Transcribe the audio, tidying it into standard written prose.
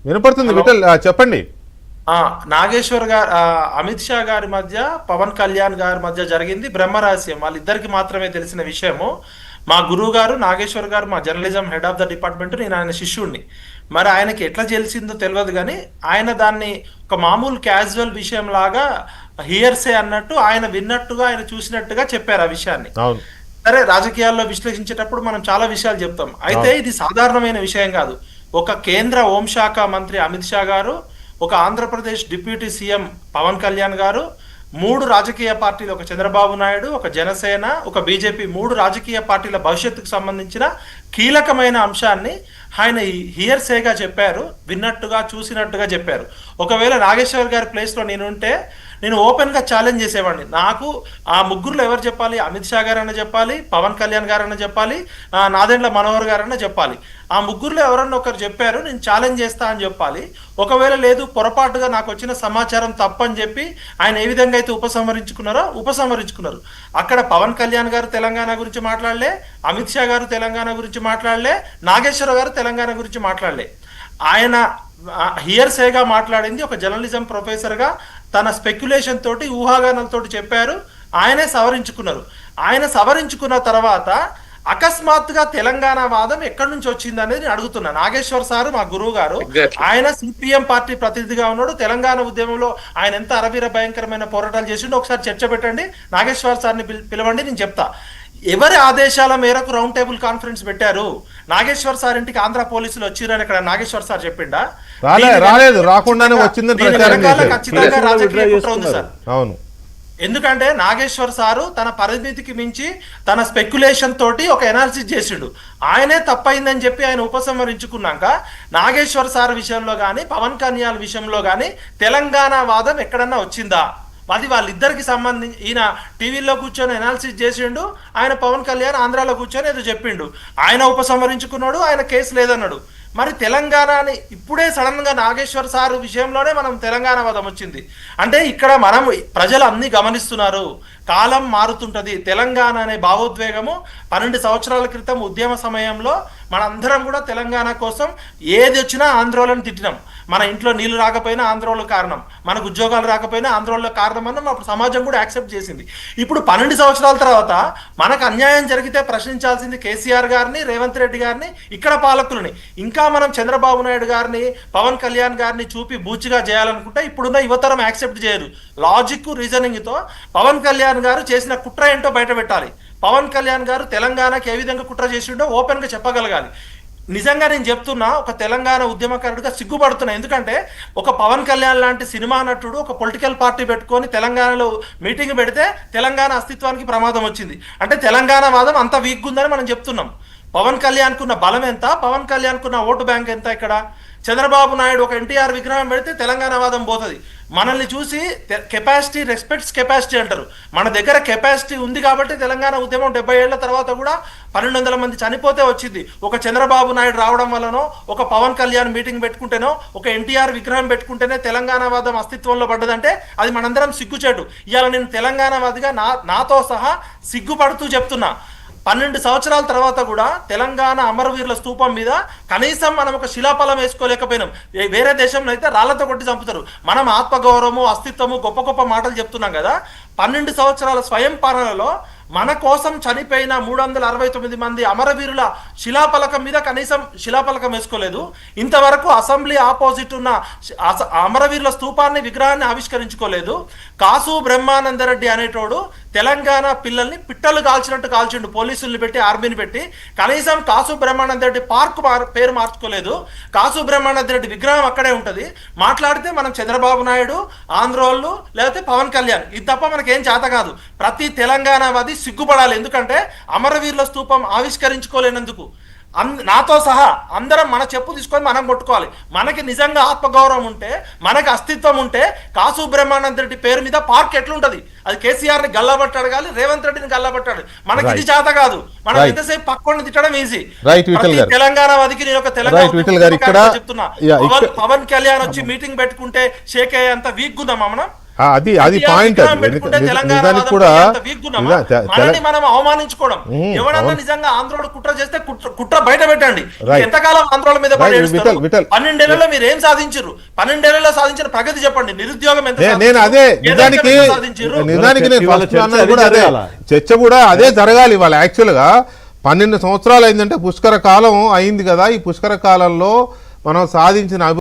వినపడుతుంది విఠల్, చెప్పండి. నాగేశ్వర్ గారు అమిత్ షా గారి మధ్య పవన్ కళ్యాణ్ గారి మధ్య జరిగింది బ్రహ్మరహస్యం, వాళ్ళిద్దరికి మాత్రమే తెలిసిన విషయము. మా గురువు గారు నాగేశ్వర్ గారు మా journalism head of the department, నేను ఆయన శిష్యుడిని. మరి ఆయనకి ఎట్లా తెలిసిందో తెలియదు కానీ ఆయన దాన్ని ఒక మామూలు క్యాజువల్ విషయం లాగా హియర్సే అన్నట్టు ఆయన విన్నట్టుగా ఆయన చూసినట్టుగా చెప్పారు ఆ విషయాన్ని. సరే, రాజకీయాల్లో విశ్లేషించేటప్పుడు మనం చాలా విషయాలు చెప్తాం, అయితే ఇది సాధారణమైన విషయం కాదు. ఒక కేంద్ర హోంశాఖ మంత్రి అమిత్ షా గారు, ఒక ఆంధ్రప్రదేశ్ డిప్యూటీ సీఎం పవన్ కళ్యాణ్ గారు, 3 రాజకీయ పార్టీలు, ఒక చంద్రబాబు నాయుడు, ఒక జనసేన, ఒక బీజేపీ, 3 రాజకీయ పార్టీల భవిష్యత్తుకు సంబంధించిన కీలకమైన అంశాన్ని ఆయన హియర్సేగా చెప్పారు, విన్నట్టుగా చూసినట్టుగా చెప్పారు. ఒకవేళ నాగేశ్వర్ గారి ప్లేస్లో నేనుంటే నేను ఓపెన్గా ఛాలెంజ్ చేసేవాడిని. నాకు ఆ ముగ్గురులో ఎవరు చెప్పాలి? అమిత్ షా గారన్నా చెప్పాలి, పవన్ కళ్యాణ్ గారన్నా చెప్పాలి, నాదెండ్ల మనోహర్ గారన్నా చెప్పాలి. ఆ ముగ్గురులో ఎవరన్నా ఒకరు చెప్పారు, నేను ఛాలెంజ్ చేస్తా అని చెప్పాలి. ఒకవేళ లేదు, పొరపాటుగా నాకు వచ్చిన సమాచారం తప్పని చెప్పి ఆయన ఏ విధంగా అయితే ఉపసంహరించుకున్నారు. అక్కడ పవన్ కళ్యాణ్ గారు తెలంగాణ గురించి మాట్లాడలే, అమిత్ షా గారు తెలంగాణ గురించి మాట్లాడలే, నాగేశ్వర గారు తెలంగాణ గురించి మాట్లాడలే. ఆయన హియర్సేగా మాట్లాడింది ఒక జర్నలిజం ప్రొఫెసర్గా తన స్పెక్యులేషన్ తోటి, ఊహాగానాలతోటి చెప్పారు. ఆయనే సవరించుకున్నారు. ఆయన సవరించుకున్న తర్వాత అకస్మాత్తుగా తెలంగాణ వాదం ఎక్కడి నుంచి వచ్చింది అనేది నేను అడుగుతున్నా. నాగేశ్వర్ సారు మా గురువు గారు, ఆయన సిపిఎం పార్టీ ప్రతినిధిగా ఉన్నాడు. తెలంగాణ ఉద్యమంలో ఆయన ఎంత అరవీర భయంకరమైన పోరాటాలు చేసిండో ఒకసారి చర్చ పెట్టండి, నాగేశ్వర్ సార్ని పిలవండి, నేను చెప్తా. ఎవరి ఆదేశాల మేరకు రౌండ్ టేబుల్ కాన్ఫరెన్స్ పెట్టారు? నాగేశ్వర్ సార్ ఇంటికి ఆంధ్ర పోలీసులు వచ్చిరని ఇక్కడ నాగేశ్వర్ సార్ చెప్పిండా? రాలేదు, రాకుండానే వచ్చిందని ఖచ్చితంగా రాజకీయ కుట్ర ఉంది సార్. అవును, ఎందుకంటే నాగేశ్వర్ సారు తన పరిమితికి మించి తన స్పెక్యులేషన్ తోటి ఒక ఎనాలిసిస్ చేసిండు. ఆయనే తప్పైందని చెప్పి ఆయన ఉపసంహరించుకున్నాక నాగేశ్వర్ సార్ విషయంలో కానీ పవన్ కళ్యాణ్ విషయంలో కానీ తెలంగాణ వాదం ఎక్కడన్నా వచ్చిందా? అది వాళ్ళిద్దరికి సంబంధించి ఈయన టీవీలో కూర్చొని అనాలిసిస్ చేసిండు, ఆయన పవన్ కళ్యాణ్ ఆంధ్రాలో కూర్చొని ఏదో చెప్పిండు. ఆయన ఉపసంహరించుకున్నాడు, ఆయన కేసు లేదన్నాడు. మరి తెలంగాణని ఇప్పుడే సడన్ గా నాగేశ్వర్ సార్ విషయంలోనే మనం తెలంగాణ వాదం వచ్చింది అంటే ఇక్కడ మనం ప్రజలు అన్ని గమనిస్తున్నారు. కాలం మారుతుంటది. తెలంగాణ అనే భావోద్వేగము 12 సంవత్సరాల క్రితం ఉద్యమ సమయంలో మనందరం కూడా తెలంగాణ కోసం ఏది వచ్చినా ఆంధ్రోళన తిట్టినాం. మన ఇంట్లో నీళ్లు రాకపోయినా ఆంధ్రోళన కారణం, మనకు ఉద్యోగాలు రాకపోయినా ఆంధ్రోళన కారణం అన్న అప్పుడు సమాజం కూడా యాక్సెప్ట్ చేసింది. ఇప్పుడు 12 సంవత్సరాల తర్వాత మనకు అన్యాయం జరిగితే ప్రశ్నించాల్సింది కేసీఆర్ గారిని, రేవంత్ రెడ్డి గారిని, ఇక్కడ పాలకులని. ఇంకా మనం చంద్రబాబు నాయుడు గారిని, పవన్ కళ్యాణ్ గారిని చూపి బూచిగా చేయాలనుకుంటే ఇప్పుడున్న యువతరం యాక్సెప్ట్ చేయరు. లాజిక్ రీజనింగ్ తో పవన్ కళ్యాణ్ గారు చేసిన కుట్ర ఏంటో బయట పెట్టాలి. పవన్ కళ్యాణ్ గారు తెలంగాణకి ఏ విధంగా కుట్ర చేసిండో ఓపెన్ గా చెప్పగలగాలి. నిజంగా నేను చెప్తున్నా, ఒక తెలంగాణ ఉద్యమకారుడిగా సిగ్గుపడుతున్నా. ఎందుకంటే ఒక పవన్ కళ్యాణ్ లాంటి సినిమా నటుడు ఒక పొలిటికల్ పార్టీ పెట్టుకొని తెలంగాణలో మీటింగ్ పెడితే తెలంగాణ అస్తిత్వానికి ప్రమాదం వచ్చింది అంటే తెలంగాణ వాదం అంత వీక్ ఉందని మనం చెప్తున్నాం. పవన్ కళ్యాణ్కున్న బలం ఎంత, పవన్ కళ్యాణ్కున్న ఓటు బ్యాంక్ ఎంత? ఇక్కడ చంద్రబాబు నాయుడు ఒక ఎన్టీఆర్ విగ్రహం పెడితే తెలంగాణ వాదం పోతుంది. మనల్ని చూసి కెపాసిటీ రెస్పెక్ట్స్ కెపాసిటీ అంటారు. మన దగ్గర కెపాసిటీ ఉంది కాబట్టి తెలంగాణ ఉద్యమం 70 ఏళ్ల తర్వాత కూడా 1200 మంది చనిపోతే వచ్చింది. ఒక చంద్రబాబు నాయుడు రావడం వల్లనో, ఒక పవన్ కళ్యాణ్ మీటింగ్ పెట్టుకుంటేనో, ఒక ఎన్టీఆర్ విగ్రహం పెట్టుకుంటేనే తెలంగాణ వాదం అస్తిత్వంలో పడ్డదంటే అది మనందరం సిగ్గుచేటు. ఇవాళ నేను తెలంగాణవాదిగా నాతో సహా సిగ్గుపడుతూ చెప్తున్నా. 12 సంవత్సరాల తర్వాత కూడా తెలంగాణ అమరవీరుల స్తూపం మీద కనీసం మనం ఒక శిలాఫలం వేసుకోలేకపోయినాం. వేరే దేశంలో అయితే రాళ్లతో కొట్టి చంపుతారు. మనం ఆత్మగౌరవము, అస్తిత్వము, గొప్ప గొప్ప మాటలు చెప్తున్నాం కదా. 12 సంవత్సరాల స్వయం పాలనలో మన కోసం చనిపోయిన 369 మంది అమరవీరుల శిలాఫలకం మీద కనీసం శిలాఫలకం వేసుకోలేదు. ఇంతవరకు అసెంబ్లీ ఆపోజిట్ ఉన్న అమరవీరుల స్తూపాన్ని, విగ్రహాన్ని ఆవిష్కరించుకోలేదు. కాసు బ్రహ్మానందరెడ్డి అనేటోడు తెలంగాణ పిల్లల్ని పిట్టలు కాల్చినట్టు కాల్చిండు, పోలీసుల్ని పెట్టి, ఆర్మీని పెట్టి. కనీసం కాసు బ్రహ్మానందరెడ్డి పార్క్ పేరు మార్చుకోలేదు. కాసు బ్రహ్మానందరెడ్డి విగ్రహం అక్కడే ఉంటుంది. మాట్లాడితే మనం చంద్రబాబు నాయుడు, ఆంధ్రోళ్ళు, లేకపోతే పవన్ కళ్యాణ్, ఇది తప్ప మనకేం చేత కాదు. ప్రతి తెలంగాణవాది సిగ్గుపడాలి. ఎందుకంటే అమరవీరుల స్తూపం ఆవిష్కరించుకోలేనందుకు నాతో సహా అందరం మన చెప్పు తీసుకొని మనం కొట్టుకోవాలి. మనకి నిజంగా ఆత్మగౌరవం ఉంటే, మనకి అస్తిత్వం ఉంటే కాసు బ్రహ్మానంద రెడ్డి పేరు మీద పార్క్ ఎట్లుంటది? అది కేసీఆర్ ని గల్లబట్టాడు కానీ రేవంత్ రెడ్డిని గల్లబట్టాడు. మనకి ఇది చేత కాదు. మనం ఎంతసేపు పక్కని తిట్టడం ఈజీ. తెలంగాణ వాదికి నేను ఒక తెలంగాణ చెప్తున్నా, పవన్ కళ్యాణ్ వచ్చి మీటింగ్ పెట్టుకుంటే షేక్ అయ్యేంత వీక్ ఉందామా మనం? అది పాయింట్. విగ్రహం పెట్టుకుంటే తెలంగాణ నిజానికి వాదం కూడా అంత వీక్ ఉన్నామా? మనల్ని మనం అవమానించుకోవడం. ఎవడన్నా నిజంగా ఆంధ్రోడు కుట్ర చేస్తే కుట్ర బయట పెట్టండి. ఎంతకాలం ఆంధ్రోల మీద పడి ఏడుస్తారు? 12 ఏళ్లలో మీరు ఏం సాధించారు? 12 ఏళ్లలో సాధించిన ప్రగతి చెప్పండి. నిరుద్యోగం ఎంత నేను అదే నిజానికి నేను ఫస్ట్ అన్నది కూడా అదే చర్చ కూడా అదే జరగాలి. వాళ్ళ యాక్చువల్ గా 12 సంవత్సరాలు అయిందంటే పుష్కర కాలం అయింది కదా. ఈ పుష్కర కాలంలో మనం సాధించిన